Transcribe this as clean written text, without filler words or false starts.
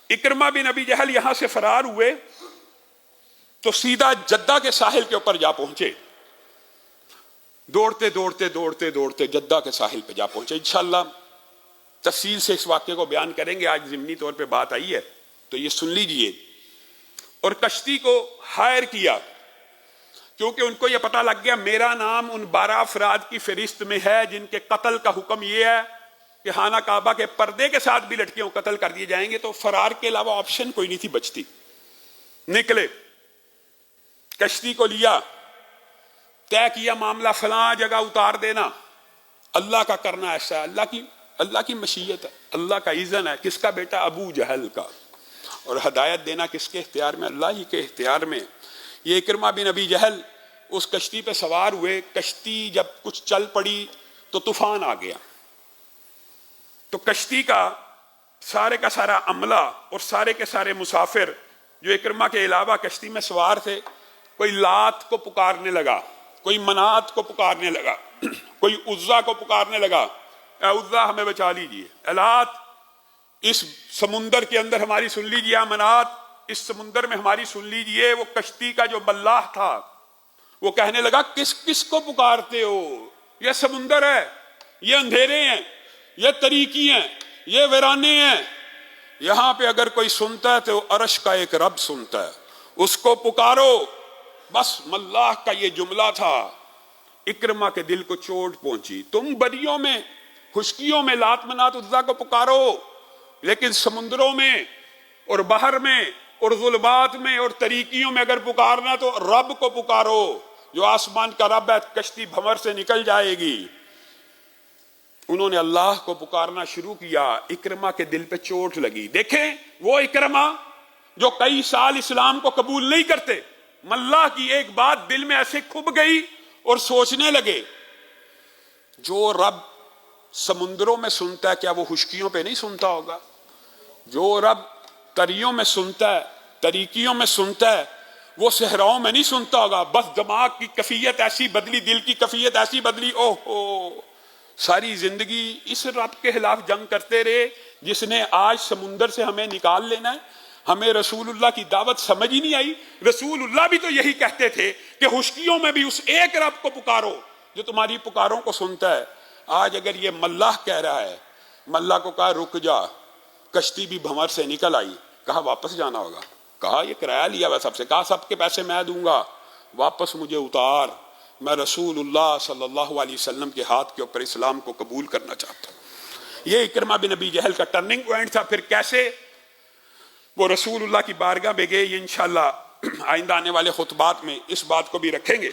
اکرمہ بن ابی جہل یہاں سے فرار ہوئے تو سیدھا جدہ کے ساحل کے اوپر جا پہنچے، دوڑتے دوڑتے دوڑتے دوڑتے جدہ کے ساحل پہ جا پہنچے۔ انشاءاللہ تفصیل سے اس واقعے کو بیان کریں گے، آج ضمنی طور پہ بات آئی ہے تو یہ سن لیجئے۔ اور کشتی کو ہائر کیا، کیونکہ ان کو یہ پتہ لگ گیا میرا نام ان 12 افراد کی فہرست میں ہے جن کے قتل کا حکم یہ ہے کہ خانہ کعبہ کے پردے کے ساتھ بھی لڑکیوں کو قتل کر دیے جائیں گے، تو فرار کے علاوہ آپشن کوئی نہیں تھی بچتی۔ نکلے، کشتی کو لیا، طے کیا معاملہ فلاں جگہ اتار دینا، اللہ کا کرنا ایسا ہے، اللہ کی مشیت ہے، اللہ کا اذن ہے۔ کس کا بیٹا؟ ابو جہل کا۔ اور ہدایت دینا کس کے اختیار میں؟ اللہ ہی کے اختیار میں۔ یہ اکرمہ بن ابی جہل اس کشتی پہ سوار ہوئے، کشتی جب کچھ چل پڑی تو طوفان آ گیا، تو کشتی کا سارا عملہ اور سارے کے سارے مسافر جو اکرمہ کے علاوہ کشتی میں سوار تھے، کوئی لات کو پکارنے لگا، کوئی منات کو پکارنے لگا، کوئی عزا کو پکارنے لگا، اے عزا ہمیں بچا لیجئے، اے لات اس سمندر کے اندر ہماری سن لیجئے، اے منات اس سمندر میں ہماری سن لیجئے۔ وہ کشتی کا جو ملاح تھا وہ کہنے لگا کس کو پکارتے ہو؟ یہ سمندر ہے، یہ اندھیرے ہیں، یہ تاریکی ہیں، یہ ویرانے ہیں، یہاں پہ اگر کوئی سنتا ہے تو عرش کا ایک رب سنتا ہے، اس کو پکارو۔ بس ملاح کا یہ جملہ تھا، اکرمہ کے دل کو چوٹ پہنچی۔ تم بدیوں میں، خشکیوں میں لات منات عزا کو پکارو، لیکن سمندروں میں اور بحر میں اور ظلمات میں اور تاریکیوں میں اگر پکارنا تو رب کو پکارو جو آسمان کا رب ہے، کشتی بھنور سے نکل جائے گی۔ انہوں نے اللہ کو پکارنا شروع کیا، اکرمہ کے دل پہ چوٹ لگی۔ دیکھیں وہ اکرمہ جو کئی سال اسلام کو قبول نہیں کرتے، ملاح کی ایک بات دل میں ایسے کھب گئی اور سوچنے لگے جو رب سمندروں میں سنتا ہے کیا وہ خشکیوں پہ نہیں سنتا ہوگا؟ جو رب تریوں میں سنتا ہے، تاریکیوں میں سنتا ہے، وہ صحراؤں میں نہیں سنتا ہوگا؟ بس دماغ کی کیفیت ایسی بدلی، دل کی کیفیت ایسی بدلی، اوہ ساری زندگی اس رب کے خلاف جنگ کرتے رہے جس نے آج سمندر سے ہمیں نکال لینا ہے۔ ہمیں رسول اللہ کی دعوت سمجھ ہی نہیں آئی۔ رسول اللہ بھی تو یہی کہتے تھے کہ خشکیوں میں بھی اس ایک رب کو پکارو جو تمہاری پکاروں کو سنتا ہے۔ آج اگر یہ ملاح کہہ رہا ہے، ملاح کو کہا رک جا، کشتی بھی بھنور سے نکل آئی، کہا واپس جانا ہوگا، کہا یہ کرایہ لیا ہوا سب سے، کہا سب کے پیسے میں دوں گا، واپس مجھے اتار، میں رسول اللہ صلی اللہ علیہ وسلم کے ہاتھ کے اوپر اسلام کو قبول کرنا چاہتا ہوں۔ یہ اکرمہ بن ابی جہل کا ٹرننگ پوائنٹ تھا۔ پھر کیسے وہ رسول اللہ کی بارگاہ میں گئے، یہ انشاءاللہ آئندہ آنے والے خطبات میں اس بات کو بھی رکھیں گے۔